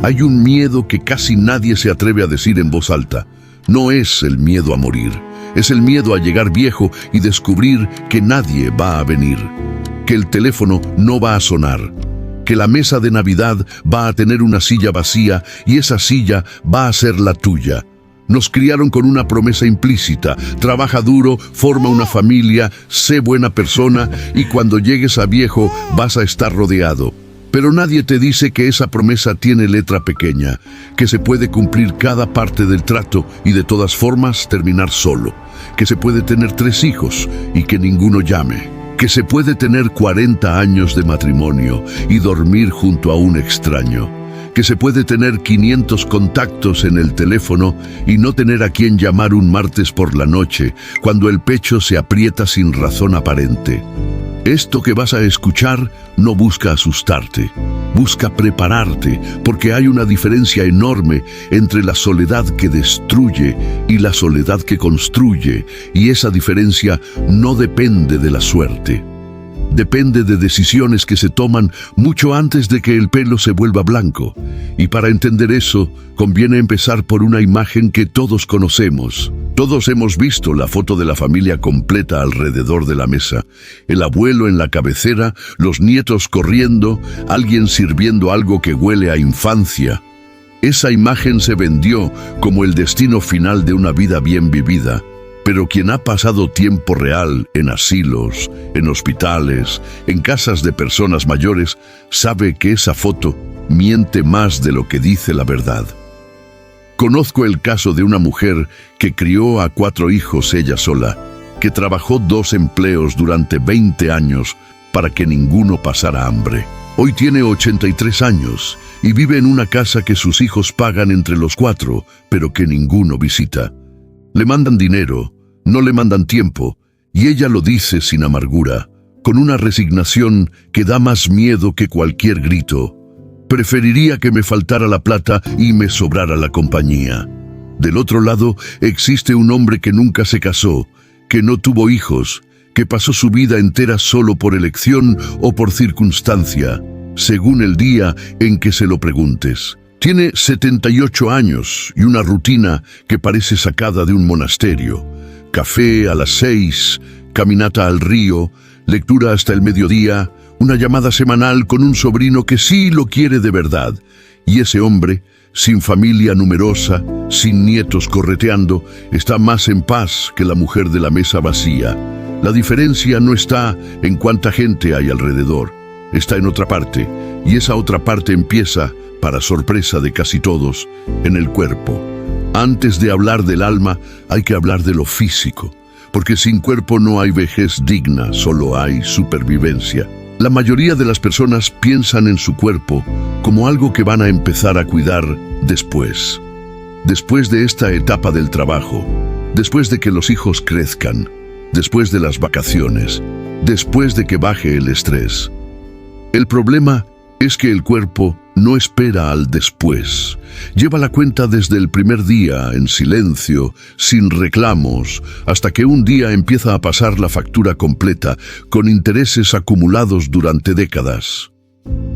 Hay un miedo que casi nadie se atreve a decir en voz alta. No es el miedo a morir, es el miedo a llegar viejo y descubrir que nadie va a venir, que el teléfono no va a sonar, que la mesa de Navidad va a tener una silla vacía y esa silla va a ser la tuya. Nos criaron con una promesa implícita: trabaja duro, forma una familia, sé buena persona y cuando llegues a viejo vas a estar rodeado. Pero nadie te dice que esa promesa tiene letra pequeña, que se puede cumplir cada parte del trato y de todas formas terminar solo, que se puede tener 3 hijos y que ninguno llame, que se puede tener 40 años de matrimonio y dormir junto a un extraño, que se puede tener 500 contactos en el teléfono y no tener a quien llamar un martes por la noche, cuando el pecho se aprieta sin razón aparente. Esto que vas a escuchar no busca asustarte, busca prepararte, porque hay una diferencia enorme entre la soledad que destruye y la soledad que construye, y esa diferencia no depende de la suerte. Depende de decisiones que se toman mucho antes de que el pelo se vuelva blanco. Y para entender eso, conviene empezar por una imagen que todos conocemos. Todos hemos visto la foto de la familia completa alrededor de la mesa. El abuelo en la cabecera, los nietos corriendo, alguien sirviendo algo que huele a infancia. Esa imagen se vendió como el destino final de una vida bien vivida. Pero quien ha pasado tiempo real en asilos, en hospitales, en casas de personas mayores, sabe que esa foto miente más de lo que dice la verdad. Conozco el caso de una mujer que crió a 4 hijos ella sola, que trabajó 2 empleos durante 20 años para que ninguno pasara hambre. Hoy tiene 83 años y vive en una casa que sus hijos pagan entre los 4, pero que ninguno visita. Le mandan dinero, no le mandan tiempo, y ella lo dice sin amargura, con una resignación que da más miedo que cualquier grito. Preferiría que me faltara la plata y me sobrara la compañía. Del otro lado, existe un hombre que nunca se casó, que no tuvo hijos, que pasó su vida entera solo por elección o por circunstancia, según el día en que se lo preguntes. Tiene 78 años y una rutina que parece sacada de un monasterio. Café a las 6, caminata al río, lectura hasta el mediodía, una llamada semanal con un sobrino que sí lo quiere de verdad. Y ese hombre, sin familia numerosa, sin nietos correteando, está más en paz que la mujer de la mesa vacía. La diferencia no está en cuánta gente hay alrededor, está en otra parte, y esa otra parte empieza, para sorpresa de casi todos, en el cuerpo. Antes de hablar del alma, hay que hablar de lo físico, porque sin cuerpo no hay vejez digna, solo hay supervivencia. La mayoría de las personas piensan en su cuerpo como algo que van a empezar a cuidar después. Después de esta etapa del trabajo, después de que los hijos crezcan, después de las vacaciones, después de que baje el estrés. El problema es que el cuerpo no espera al después. Lleva la cuenta desde el primer día, en silencio, sin reclamos, hasta que un día empieza a pasar la factura completa, con intereses acumulados durante décadas.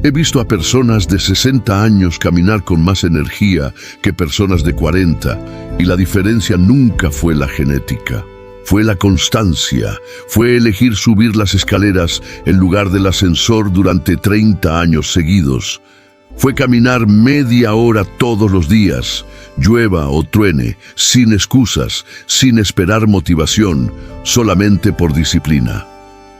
He visto a personas de 60 años caminar con más energía que personas de 40, y la diferencia nunca fue la genética. Fue la constancia, fue elegir subir las escaleras en lugar del ascensor durante 30 años seguidos. Fue caminar media hora todos los días, llueva o truene, sin excusas, sin esperar motivación, solamente por disciplina.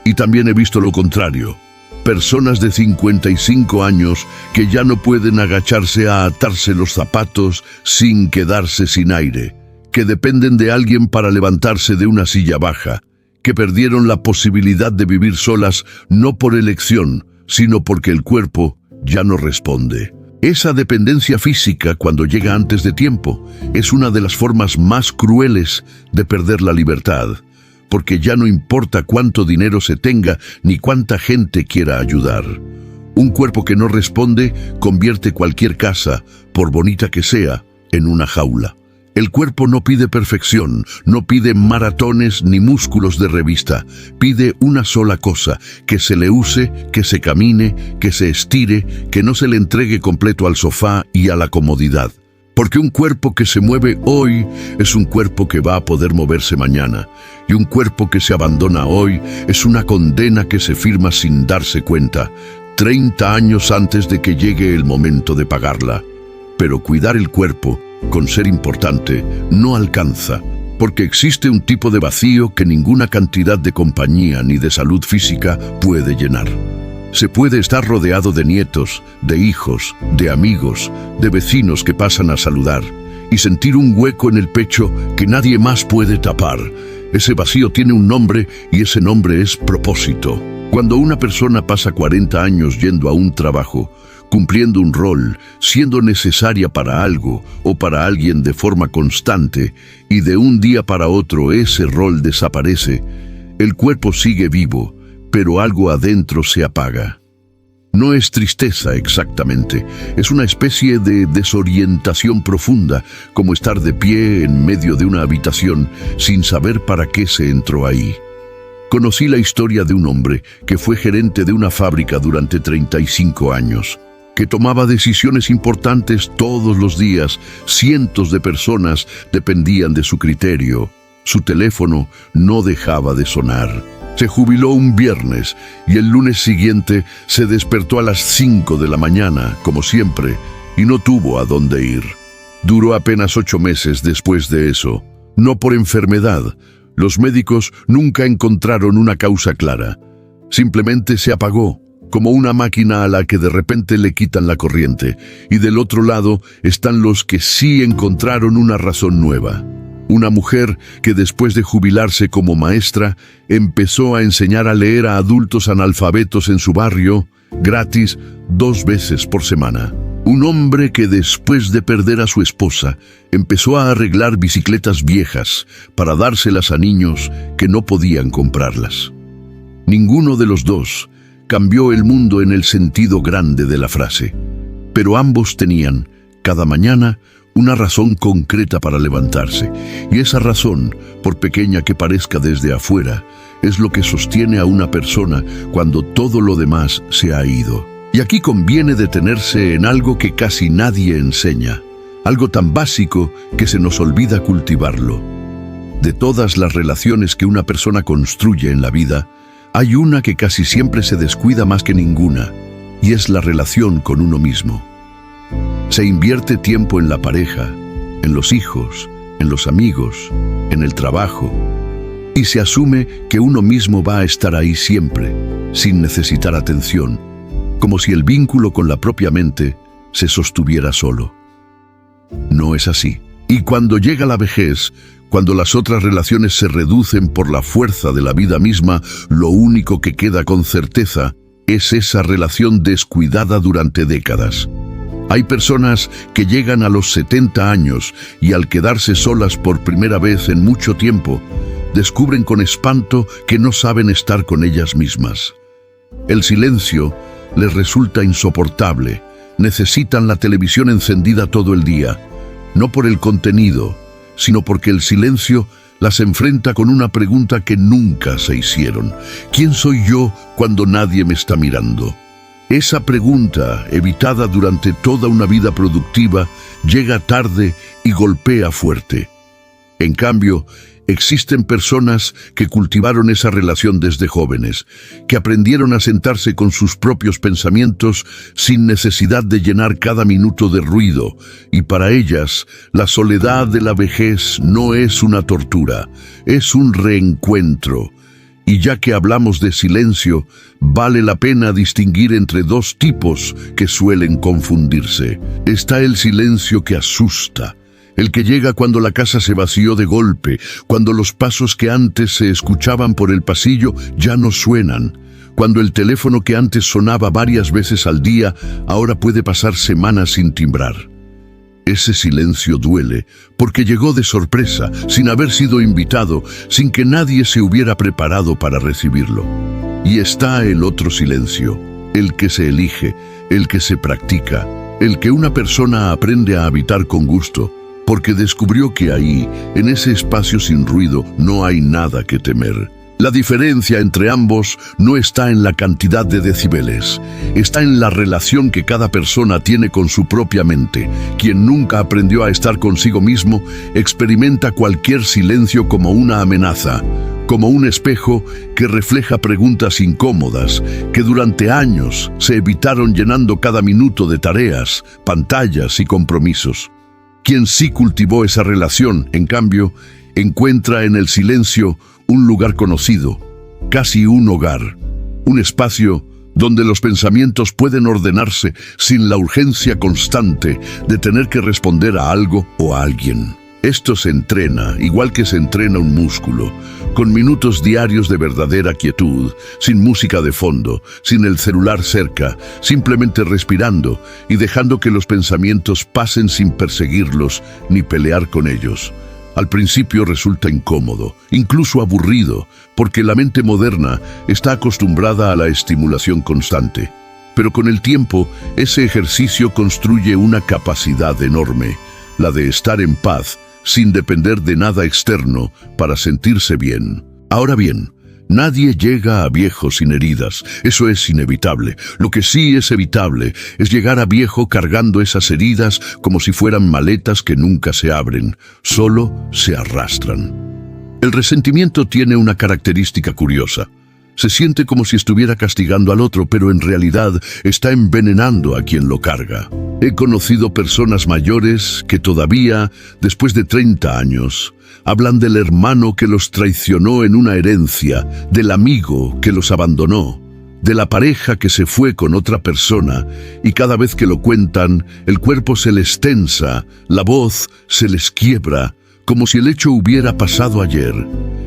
Y también he visto lo contrario. Personas de 55 años que ya no pueden agacharse a atarse los zapatos sin quedarse sin aire, que dependen de alguien para levantarse de una silla baja, que perdieron la posibilidad de vivir solas no por elección, sino porque el cuerpo ya no responde. Esa dependencia física, cuando llega antes de tiempo, es una de las formas más crueles de perder la libertad, porque ya no importa cuánto dinero se tenga ni cuánta gente quiera ayudar. Un cuerpo que no responde convierte cualquier casa, por bonita que sea, en una jaula. El cuerpo no pide perfección, no pide maratones ni músculos de revista. Pide una sola cosa: que se le use, que se camine, que se estire, que no se le entregue completo al sofá y a la comodidad. Porque un cuerpo que se mueve hoy es un cuerpo que va a poder moverse mañana. Y un cuerpo que se abandona hoy es una condena que se firma sin darse cuenta, 30 años antes de que llegue el momento de pagarla. Pero cuidar el cuerpo, con ser importante, no alcanza, porque existe un tipo de vacío que ninguna cantidad de compañía ni de salud física puede llenar. Se puede estar rodeado de nietos, de hijos, de amigos, de vecinos que pasan a saludar, y sentir un hueco en el pecho que nadie más puede tapar. Ese vacío tiene un nombre y ese nombre es propósito. Cuando una persona pasa 40 años yendo a un trabajo, cumpliendo un rol, siendo necesaria para algo o para alguien de forma constante, y de un día para otro ese rol desaparece, el cuerpo sigue vivo, pero algo adentro se apaga. No es tristeza exactamente, es una especie de desorientación profunda, como estar de pie en medio de una habitación sin saber para qué se entró ahí. Conocí la historia de un hombre que fue gerente de una fábrica durante 35 años, que tomaba decisiones importantes todos los días. Cientos de personas dependían de su criterio. Su teléfono no dejaba de sonar. Se jubiló un viernes y el lunes siguiente se despertó a las 5 de la mañana, como siempre, y no tuvo a dónde ir. Duró apenas 8 meses después de eso. No por enfermedad. Los médicos nunca encontraron una causa clara. Simplemente se apagó, como una máquina a la que de repente le quitan la corriente. Y del otro lado están los que sí encontraron una razón nueva. Una mujer que después de jubilarse como maestra, empezó a enseñar a leer a adultos analfabetos en su barrio, gratis, 2 veces por semana. Un hombre que después de perder a su esposa, empezó a arreglar bicicletas viejas para dárselas a niños que no podían comprarlas. Ninguno de los dos cambió el mundo en el sentido grande de la frase, pero ambos tenían, cada mañana, una razón concreta para levantarse, y esa razón, por pequeña que parezca desde afuera, es lo que sostiene a una persona cuando todo lo demás se ha ido. Y aquí conviene detenerse en algo que casi nadie enseña, algo tan básico que se nos olvida cultivarlo. De todas las relaciones que una persona construye en la vida, hay una que casi siempre se descuida más que ninguna, y es la relación con uno mismo. Se invierte tiempo en la pareja, en los hijos, en los amigos, en el trabajo, y se asume que uno mismo va a estar ahí siempre, sin necesitar atención, como si el vínculo con la propia mente se sostuviera solo. No es así. Y cuando llega la vejez, cuando las otras relaciones se reducen por la fuerza de la vida misma, lo único que queda con certeza es esa relación descuidada durante décadas. Hay personas que llegan a los 70 años y al quedarse solas por primera vez en mucho tiempo, descubren con espanto que no saben estar con ellas mismas. El silencio les resulta insoportable. Necesitan la televisión encendida todo el día, no por el contenido, sino porque el silencio las enfrenta con una pregunta que nunca se hicieron. ¿Quién soy yo cuando nadie me está mirando? Esa pregunta, evitada durante toda una vida productiva, llega tarde y golpea fuerte. En cambio, existen personas que cultivaron esa relación desde jóvenes, que aprendieron a sentarse con sus propios pensamientos sin necesidad de llenar cada minuto de ruido, y para ellas, la soledad de la vejez no es una tortura, es un reencuentro. Y ya que hablamos de silencio, vale la pena distinguir entre 2 tipos que suelen confundirse. Está el silencio que asusta, el que llega cuando la casa se vació de golpe, cuando los pasos que antes se escuchaban por el pasillo ya no suenan, cuando el teléfono que antes sonaba varias veces al día ahora puede pasar semanas sin timbrar. Ese silencio duele porque llegó de sorpresa, sin haber sido invitado, sin que nadie se hubiera preparado para recibirlo. Y está el otro silencio, el que se elige, el que se practica, el que una persona aprende a habitar con gusto, porque descubrió que ahí, en ese espacio sin ruido, no hay nada que temer. La diferencia entre ambos no está en la cantidad de decibeles, está en la relación que cada persona tiene con su propia mente. Quien nunca aprendió a estar consigo mismo experimenta cualquier silencio como una amenaza, como un espejo que refleja preguntas incómodas que durante años se evitaron llenando cada minuto de tareas, pantallas y compromisos. Quien sí cultivó esa relación, en cambio, encuentra en el silencio un lugar conocido, casi un hogar, un espacio donde los pensamientos pueden ordenarse sin la urgencia constante de tener que responder a algo o a alguien. Esto se entrena, igual que se entrena un músculo, con minutos diarios de verdadera quietud, sin música de fondo, sin el celular cerca, simplemente respirando y dejando que los pensamientos pasen sin perseguirlos ni pelear con ellos. Al principio resulta incómodo, incluso aburrido, porque la mente moderna está acostumbrada a la estimulación constante. Pero con el tiempo, ese ejercicio construye una capacidad enorme, la de estar en paz, sin depender de nada externo para sentirse bien. Ahora bien, nadie llega a viejo sin heridas, eso es inevitable. Lo que sí es evitable es llegar a viejo cargando esas heridas como si fueran maletas que nunca se abren, solo se arrastran. El resentimiento tiene una característica curiosa. Se siente como si estuviera castigando al otro, pero en realidad está envenenando a quien lo carga. He conocido personas mayores que todavía, después de 30 años, hablan del hermano que los traicionó en una herencia, del amigo que los abandonó, de la pareja que se fue con otra persona, y cada vez que lo cuentan, el cuerpo se les tensa, la voz se les quiebra, como si el hecho hubiera pasado ayer.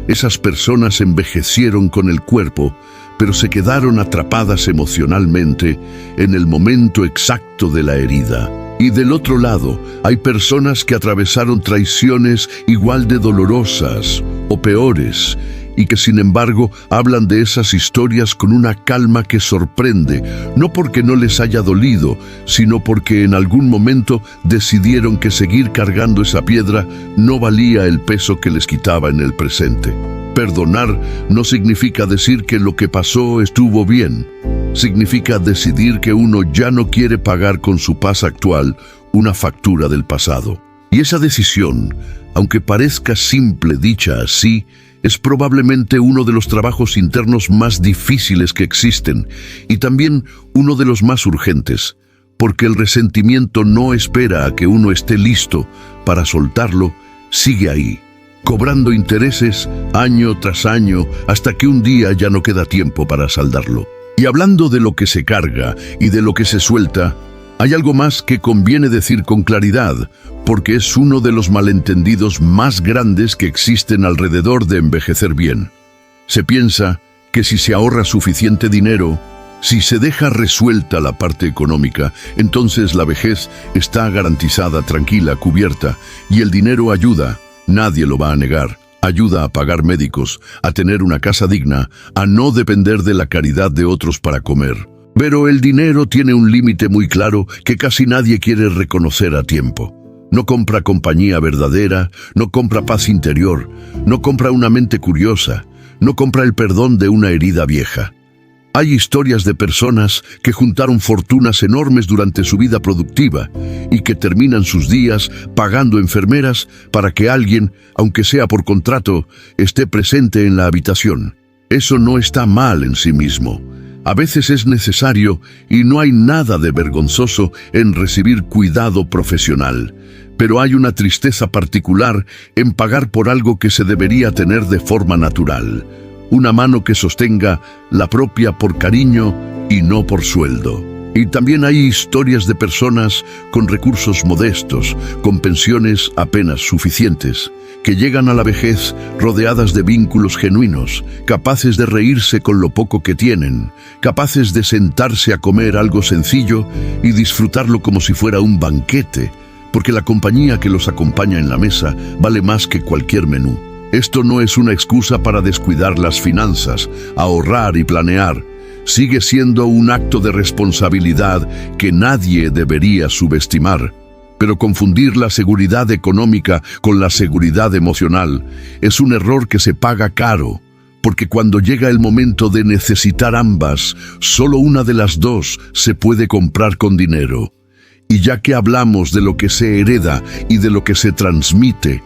Esas personas envejecieron con el cuerpo, pero se quedaron atrapadas emocionalmente en el momento exacto de la herida. Y del otro lado, hay personas que atravesaron traiciones igual de dolorosas o peores, y que sin embargo hablan de esas historias con una calma que sorprende, no porque no les haya dolido, sino porque en algún momento decidieron que seguir cargando esa piedra no valía el peso que les quitaba en el presente. Perdonar no significa decir que lo que pasó estuvo bien. Significa decidir que uno ya no quiere pagar con su paz actual una factura del pasado. Y esa decisión, aunque parezca simple dicha así, es probablemente uno de los trabajos internos más difíciles que existen y también uno de los más urgentes, porque el resentimiento no espera a que uno esté listo para soltarlo, sigue ahí, cobrando intereses año tras año hasta que un día ya no queda tiempo para saldarlo. Y hablando de lo que se carga y de lo que se suelta, hay algo más que conviene decir con claridad, porque es uno de los malentendidos más grandes que existen alrededor de envejecer bien. Se piensa que si se ahorra suficiente dinero, si se deja resuelta la parte económica, entonces la vejez está garantizada, tranquila, cubierta, y el dinero ayuda, nadie lo va a negar. Ayuda a pagar médicos, a tener una casa digna, a no depender de la caridad de otros para comer. Pero el dinero tiene un límite muy claro que casi nadie quiere reconocer a tiempo. No compra compañía verdadera, no compra paz interior, no compra una mente curiosa, no compra el perdón de una herida vieja. Hay historias de personas que juntaron fortunas enormes durante su vida productiva y que terminan sus días pagando enfermeras para que alguien, aunque sea por contrato, esté presente en la habitación. Eso no está mal en sí mismo. A veces es necesario y no hay nada de vergonzoso en recibir cuidado profesional. Pero hay una tristeza particular en pagar por algo que se debería tener de forma natural. Una mano que sostenga la propia por cariño y no por sueldo. Y también hay historias de personas con recursos modestos, con pensiones apenas suficientes, que llegan a la vejez rodeadas de vínculos genuinos, capaces de reírse con lo poco que tienen, capaces de sentarse a comer algo sencillo y disfrutarlo como si fuera un banquete, porque la compañía que los acompaña en la mesa vale más que cualquier menú. Esto no es una excusa para descuidar las finanzas, ahorrar y planear. Sigue siendo un acto de responsabilidad que nadie debería subestimar. Pero confundir la seguridad económica con la seguridad emocional es un error que se paga caro, porque cuando llega el momento de necesitar ambas, solo una de las dos se puede comprar con dinero. Y ya que hablamos de lo que se hereda y de lo que se transmite,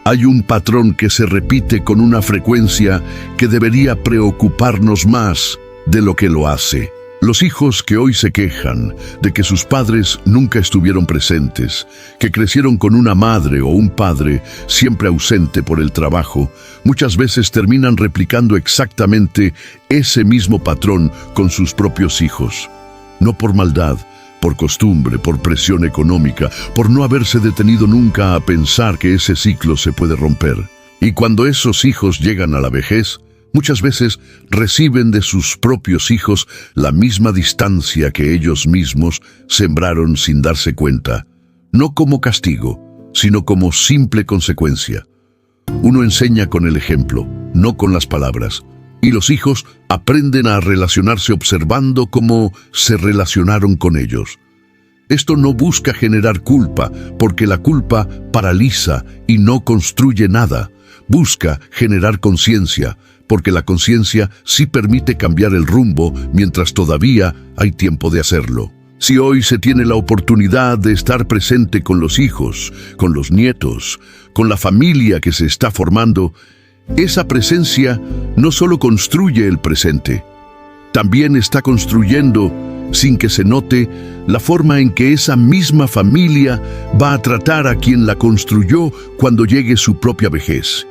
hay un patrón que se repite con una frecuencia que debería preocuparnos más de lo que lo hace. Los hijos que hoy se quejan de que sus padres nunca estuvieron presentes, que crecieron con una madre o un padre siempre ausente por el trabajo, muchas veces terminan replicando exactamente ese mismo patrón con sus propios hijos. No por maldad, por costumbre, por presión económica, por no haberse detenido nunca a pensar que ese ciclo se puede romper. Y cuando esos hijos llegan a la vejez, muchas veces reciben de sus propios hijos la misma distancia que ellos mismos sembraron sin darse cuenta, no como castigo, sino como simple consecuencia. Uno enseña con el ejemplo, no con las palabras, y los hijos aprenden a relacionarse observando cómo se relacionaron con ellos. Esto no busca generar culpa, porque la culpa paraliza y no construye nada. Busca generar conciencia, porque la conciencia sí permite cambiar el rumbo mientras todavía hay tiempo de hacerlo. Si hoy se tiene la oportunidad de estar presente con los hijos, con los nietos, con la familia que se está formando, esa presencia no solo construye el presente, también está construyendo, sin que se note, la forma en que esa misma familia va a tratar a quien la construyó cuando llegue su propia vejez.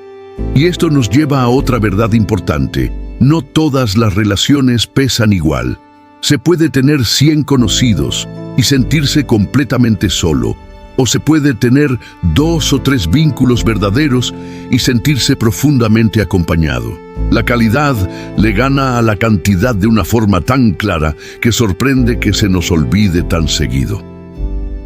Y esto nos lleva a otra verdad importante. No todas las relaciones pesan igual. Se puede tener 100 conocidos y sentirse completamente solo, o se puede tener 2 o 3 vínculos verdaderos y sentirse profundamente acompañado. La calidad le gana a la cantidad de una forma tan clara que sorprende que se nos olvide tan seguido.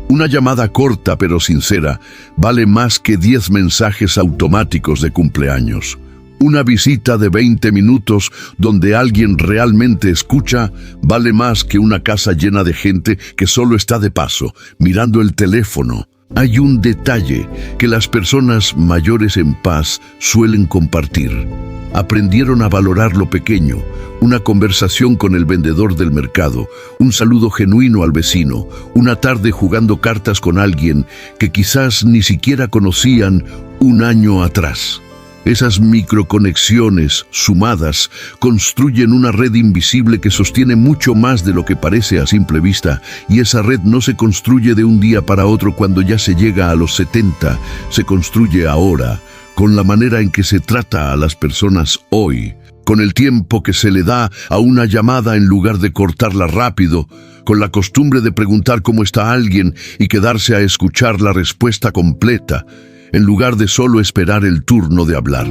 Una llamada corta pero sincera vale más que 10 mensajes automáticos de cumpleaños. Una visita de 20 minutos donde alguien realmente escucha vale más que una casa llena de gente que solo está de paso, mirando el teléfono. Hay un detalle que las personas mayores en paz suelen compartir. Aprendieron a valorar lo pequeño, una conversación con el vendedor del mercado, un saludo genuino al vecino, una tarde jugando cartas con alguien que quizás ni siquiera conocían un año atrás. Esas microconexiones sumadas construyen una red invisible que sostiene mucho más de lo que parece a simple vista, y esa red no se construye de un día para otro cuando ya se llega a los 70, se construye ahora, con la manera en que se trata a las personas hoy, con el tiempo que se le da a una llamada en lugar de cortarla rápido, con la costumbre de preguntar cómo está alguien y quedarse a escuchar la respuesta completa, en lugar de solo esperar el turno de hablar.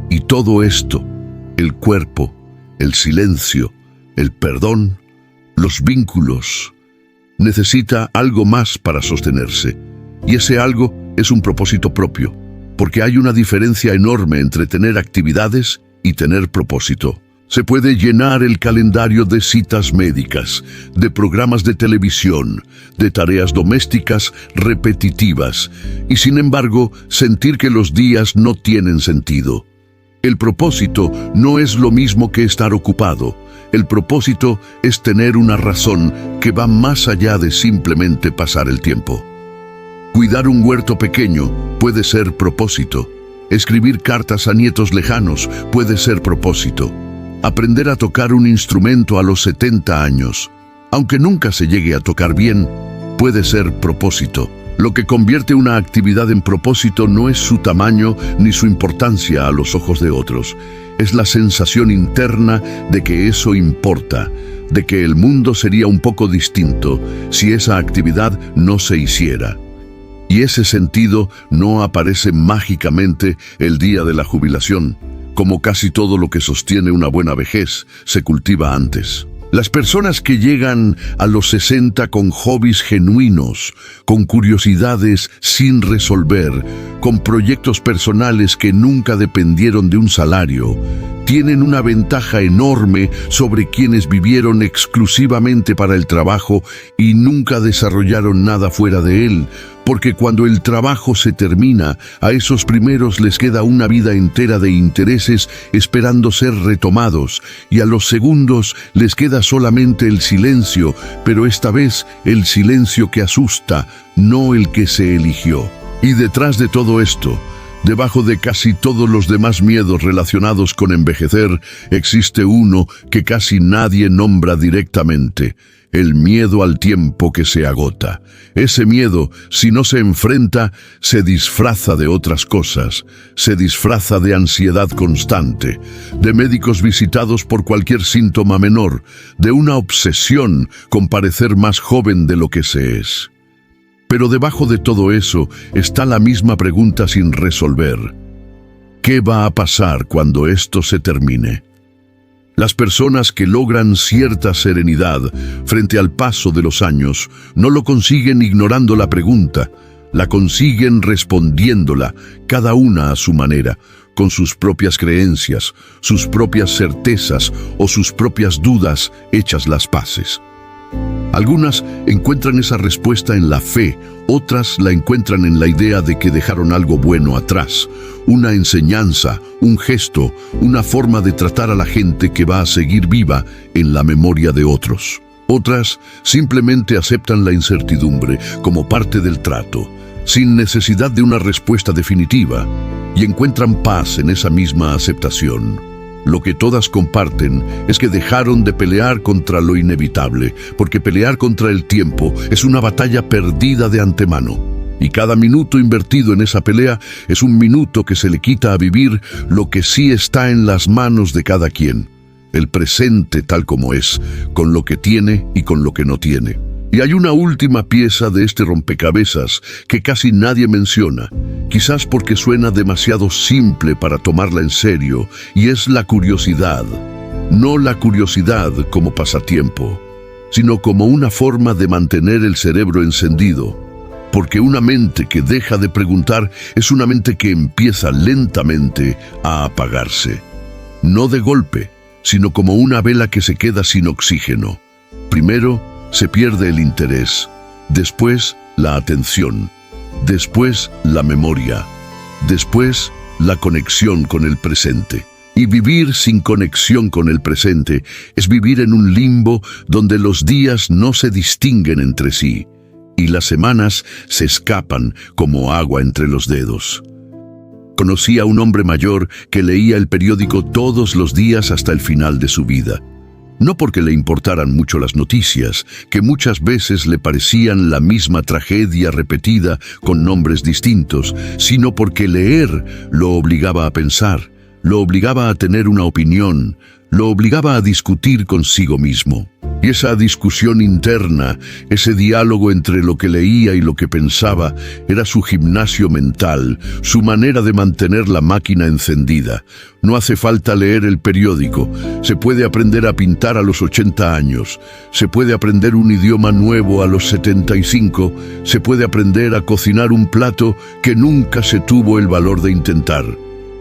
Y todo esto, el cuerpo, el silencio, el perdón, los vínculos, necesita algo más para sostenerse. Y ese algo es un propósito propio, porque hay una diferencia enorme entre tener actividades y tener propósito. Se puede llenar el calendario de citas médicas, de programas de televisión, de tareas domésticas repetitivas, y sin embargo sentir que los días no tienen sentido. El propósito no es lo mismo que estar ocupado. El propósito es tener una razón que va más allá de simplemente pasar el tiempo. Cuidar un huerto pequeño puede ser propósito. Escribir cartas a nietos lejanos puede ser propósito. Aprender a tocar un instrumento a los 70 años, aunque nunca se llegue a tocar bien, puede ser propósito. Lo que convierte una actividad en propósito no es su tamaño ni su importancia a los ojos de otros. Es la sensación interna de que eso importa, de que el mundo sería un poco distinto si esa actividad no se hiciera. Y ese sentido no aparece mágicamente el día de la jubilación. Como casi todo lo que sostiene una buena vejez, se cultiva antes. Las personas que llegan a los 60 con hobbies genuinos, con curiosidades sin resolver, con proyectos personales que nunca dependieron de un salario, tienen una ventaja enorme sobre quienes vivieron exclusivamente para el trabajo y nunca desarrollaron nada fuera de él, Porque cuando el trabajo se termina, a esos primeros les queda una vida entera de intereses esperando ser retomados, y a los segundos les queda solamente el silencio, pero esta vez el silencio que asusta, no el que se eligió. Y detrás de todo esto, debajo de casi todos los demás miedos relacionados con envejecer, existe uno que casi nadie nombra directamente: el miedo al tiempo que se agota. Ese miedo, si no se enfrenta, se disfraza de otras cosas, se disfraza de ansiedad constante, de médicos visitados por cualquier síntoma menor, de una obsesión con parecer más joven de lo que se es. Pero debajo de todo eso está la misma pregunta sin resolver: ¿qué va a pasar cuando esto se termine? Las personas que logran cierta serenidad frente al paso de los años no lo consiguen ignorando la pregunta, la consiguen respondiéndola, cada una a su manera, con sus propias creencias, sus propias certezas o sus propias dudas hechas las paces. Algunas encuentran esa respuesta en la fe, otras la encuentran en la idea de que dejaron algo bueno atrás, una enseñanza, un gesto, una forma de tratar a la gente que va a seguir viva en la memoria de otros. Otras simplemente aceptan la incertidumbre como parte del trato, sin necesidad de una respuesta definitiva, y encuentran paz en esa misma aceptación. Lo que todas comparten es que dejaron de pelear contra lo inevitable, porque pelear contra el tiempo es una batalla perdida de antemano. Y cada minuto invertido en esa pelea es un minuto que se le quita a vivir lo que sí está en las manos de cada quien. El presente tal como es, con lo que tiene y con lo que no tiene. Y hay una última pieza de este rompecabezas que casi nadie menciona, quizás porque suena demasiado simple para tomarla en serio, y es la curiosidad. No la curiosidad como pasatiempo, sino como una forma de mantener el cerebro encendido. Porque una mente que deja de preguntar es una mente que empieza lentamente a apagarse. No de golpe, sino como una vela que se queda sin oxígeno. Primero, se pierde el interés, después la atención, después la memoria, después la conexión con el presente. Y vivir sin conexión con el presente es vivir en un limbo donde los días no se distinguen entre sí y las semanas se escapan como agua entre los dedos. Conocí a un hombre mayor que leía el periódico todos los días hasta el final de su vida. No porque le importaran mucho las noticias, que muchas veces le parecían la misma tragedia repetida con nombres distintos, sino porque leer lo obligaba a pensar, lo obligaba a tener una opinión, lo obligaba a discutir consigo mismo. Y esa discusión interna, ese diálogo entre lo que leía y lo que pensaba, era su gimnasio mental, su manera de mantener la máquina encendida. No hace falta leer el periódico, se puede aprender a pintar a los 80 años, se puede aprender un idioma nuevo a los 75, se puede aprender a cocinar un plato que nunca se tuvo el valor de intentar.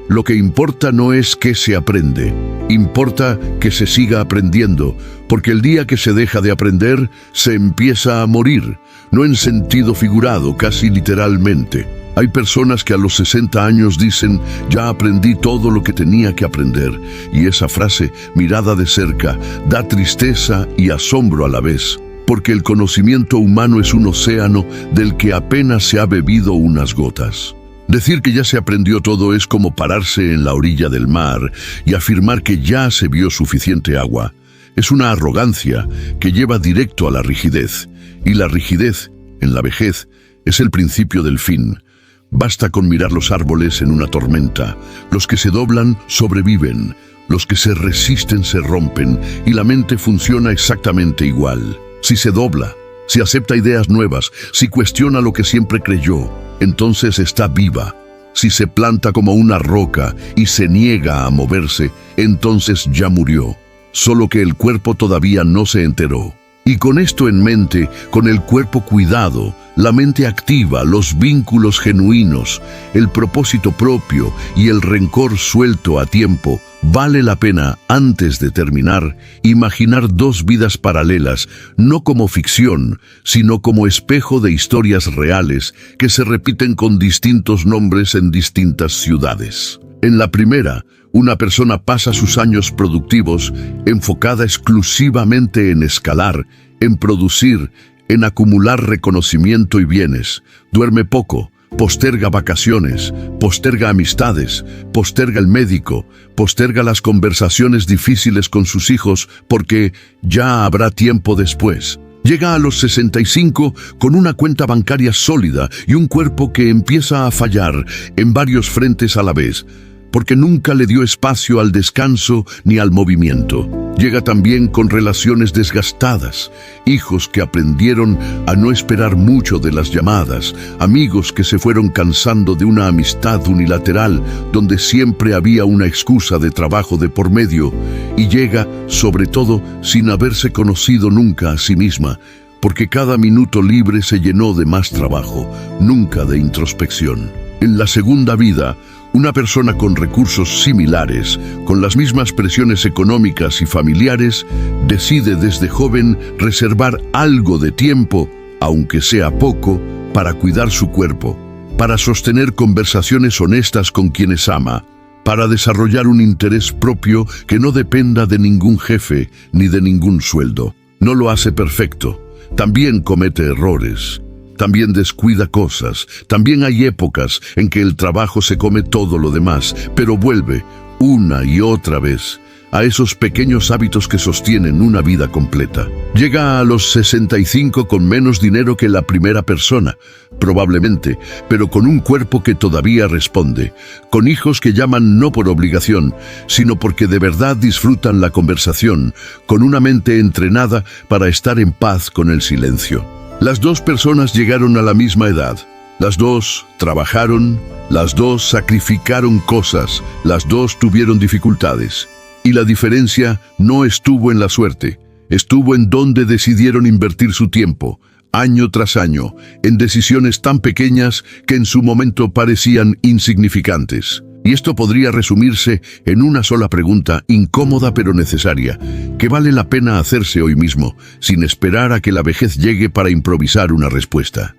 Lo que importa no es qué se aprende, importa que se siga aprendiendo, porque el día que se deja de aprender, se empieza a morir, no en sentido figurado, casi literalmente. Hay personas que a los 60 años dicen, ya aprendí todo lo que tenía que aprender, y esa frase, mirada de cerca, da tristeza y asombro a la vez, porque el conocimiento humano es un océano del que apenas se ha bebido unas gotas. Decir que ya se aprendió todo es como pararse en la orilla del mar y afirmar que ya se vio suficiente agua. Es una arrogancia que lleva directo a la rigidez, y la rigidez, en la vejez, es el principio del fin. Basta con mirar los árboles en una tormenta. Los que se doblan sobreviven, los que se resisten se rompen, y la mente funciona exactamente igual. Si se dobla, si acepta ideas nuevas, si cuestiona lo que siempre creyó, entonces está viva. Si se planta como una roca y se niega a moverse, entonces ya murió. Solo que el cuerpo todavía no se enteró. Y con esto en mente, con el cuerpo cuidado, la mente activa, los vínculos genuinos, el propósito propio y el rencor suelto a tiempo, Vale la pena, antes de terminar, imaginar dos vidas paralelas, no como ficción, sino como espejo de historias reales que se repiten con distintos nombres en distintas ciudades. En la primera, una persona pasa sus años productivos enfocada exclusivamente en escalar, en producir, en acumular reconocimiento y bienes. Duerme poco, posterga vacaciones, posterga amistades, posterga el médico, posterga las conversaciones difíciles con sus hijos porque ya habrá tiempo después. Llega a los 65 con una cuenta bancaria sólida y un cuerpo que empieza a fallar en varios frentes a la vez, porque nunca le dio espacio al descanso ni al movimiento. Llega también con relaciones desgastadas, hijos que aprendieron a no esperar mucho de las llamadas, amigos que se fueron cansando de una amistad unilateral donde siempre había una excusa de trabajo de por medio, y llega, sobre todo, sin haberse conocido nunca a sí misma, porque cada minuto libre se llenó de más trabajo, nunca de introspección. En la segunda vida, una persona con recursos similares, con las mismas presiones económicas y familiares, decide desde joven reservar algo de tiempo, aunque sea poco, para cuidar su cuerpo, para sostener conversaciones honestas con quienes ama, para desarrollar un interés propio que no dependa de ningún jefe ni de ningún sueldo. No lo hace perfecto, también comete errores. También descuida cosas, también hay épocas en que el trabajo se come todo lo demás, pero vuelve, una y otra vez, a esos pequeños hábitos que sostienen una vida completa. Llega a los 65 con menos dinero que la primera persona, probablemente, pero con un cuerpo que todavía responde, con hijos que llaman no por obligación, sino porque de verdad disfrutan la conversación, con una mente entrenada para estar en paz con el silencio. Las dos personas llegaron a la misma edad. Las dos trabajaron, las dos sacrificaron cosas, las dos tuvieron dificultades. Y la diferencia no estuvo en la suerte, estuvo en dónde decidieron invertir su tiempo, año tras año, en decisiones tan pequeñas que en su momento parecían insignificantes. Y esto podría resumirse en una sola pregunta, incómoda pero necesaria, que vale la pena hacerse hoy mismo, sin esperar a que la vejez llegue para improvisar una respuesta.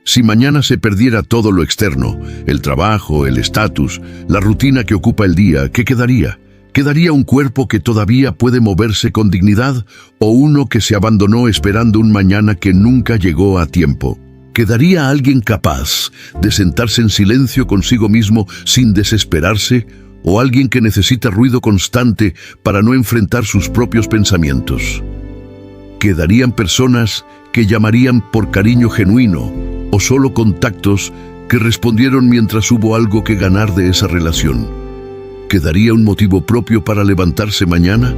Si mañana se perdiera todo lo externo, el trabajo, el estatus, la rutina que ocupa el día, ¿qué quedaría? ¿Quedaría un cuerpo que todavía puede moverse con dignidad o uno que se abandonó esperando un mañana que nunca llegó a tiempo? ¿Quedaría alguien capaz de sentarse en silencio consigo mismo sin desesperarse, o alguien que necesita ruido constante para no enfrentar sus propios pensamientos? ¿Quedarían personas que llamarían por cariño genuino, o solo contactos que respondieron mientras hubo algo que ganar de esa relación? ¿Quedaría un motivo propio para levantarse mañana,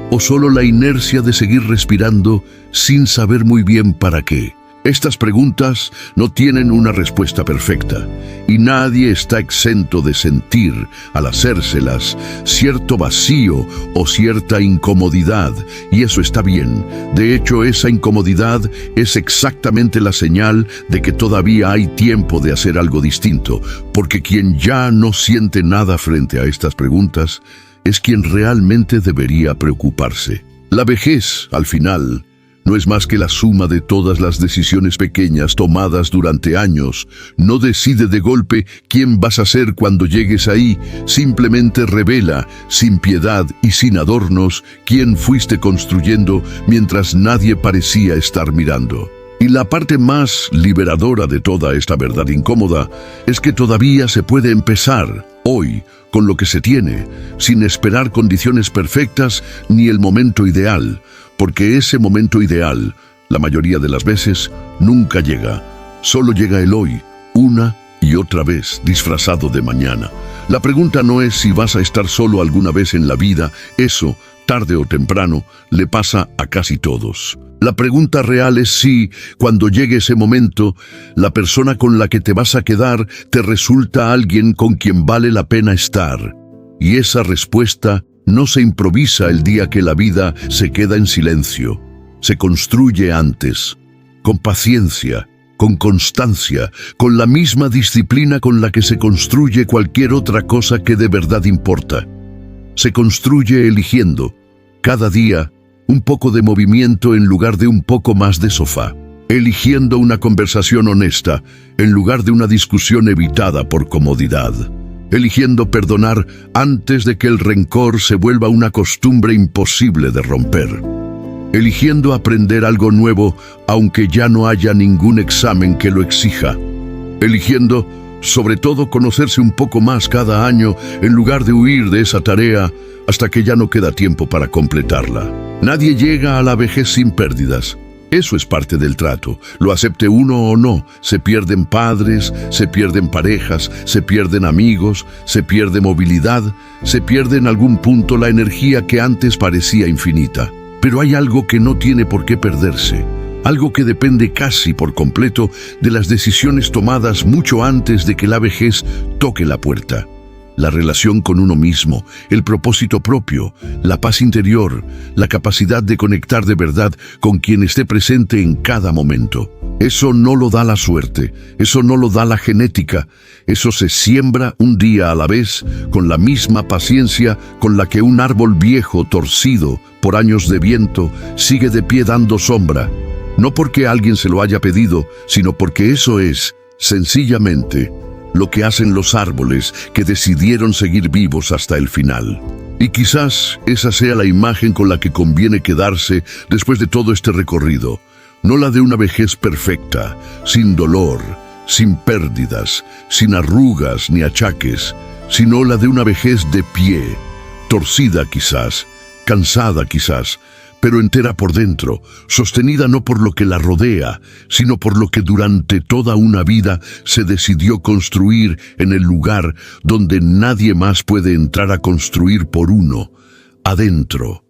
o solo la inercia de seguir respirando sin saber muy bien para qué? Estas preguntas no tienen una respuesta perfecta, y nadie está exento de sentir, al hacérselas, cierto vacío o cierta incomodidad, y eso está bien. De hecho, esa incomodidad es exactamente la señal de que todavía hay tiempo de hacer algo distinto, porque quien ya no siente nada frente a estas preguntas es quien realmente debería preocuparse. La vejez, al final, no es más que la suma de todas las decisiones pequeñas tomadas durante años. No decide de golpe quién vas a ser cuando llegues ahí, simplemente revela, sin piedad y sin adornos, quién fuiste construyendo mientras nadie parecía estar mirando. Y la parte más liberadora de toda esta verdad incómoda es que todavía se puede empezar, hoy, con lo que se tiene, sin esperar condiciones perfectas ni el momento ideal, porque ese momento ideal, la mayoría de las veces, nunca llega. Solo llega el hoy, una y otra vez, disfrazado de mañana. La pregunta no es si vas a estar solo alguna vez en la vida, eso, tarde o temprano, le pasa a casi todos. La pregunta real es si, cuando llegue ese momento, la persona con la que te vas a quedar te resulta alguien con quien vale la pena estar. Y esa respuesta no se improvisa el día que la vida se queda en silencio. Se construye antes, con paciencia, con constancia, con la misma disciplina con la que se construye cualquier otra cosa que de verdad importa. Se construye eligiendo, cada día, un poco de movimiento en lugar de un poco más de sofá. Eligiendo una conversación honesta en lugar de una discusión evitada por comodidad. Eligiendo perdonar antes de que el rencor se vuelva una costumbre imposible de romper. Eligiendo aprender algo nuevo aunque ya no haya ningún examen que lo exija. Eligiendo, sobre todo, conocerse un poco más cada año en lugar de huir de esa tarea hasta que ya no queda tiempo para completarla. Nadie llega a la vejez sin pérdidas. Eso es parte del trato. Lo acepte uno o no, se pierden padres, se pierden parejas, se pierden amigos, se pierde movilidad, se pierde en algún punto la energía que antes parecía infinita. Pero hay algo que no tiene por qué perderse. Algo que depende casi por completo de las decisiones tomadas mucho antes de que la vejez toque la puerta. La relación con uno mismo, el propósito propio, la paz interior, la capacidad de conectar de verdad con quien esté presente en cada momento. Eso no lo da la suerte, eso no lo da la genética, eso se siembra un día a la vez con la misma paciencia con la que un árbol viejo, torcido por años de viento, sigue de pie dando sombra. No porque alguien se lo haya pedido, sino porque eso es, sencillamente, lo que hacen los árboles que decidieron seguir vivos hasta el final. Y quizás esa sea la imagen con la que conviene quedarse después de todo este recorrido. No la de una vejez perfecta, sin dolor, sin pérdidas, sin arrugas ni achaques, sino la de una vejez de pie, torcida quizás, cansada quizás, pero entera por dentro, sostenida no por lo que la rodea, sino por lo que durante toda una vida se decidió construir en el lugar donde nadie más puede entrar a construir por uno, adentro,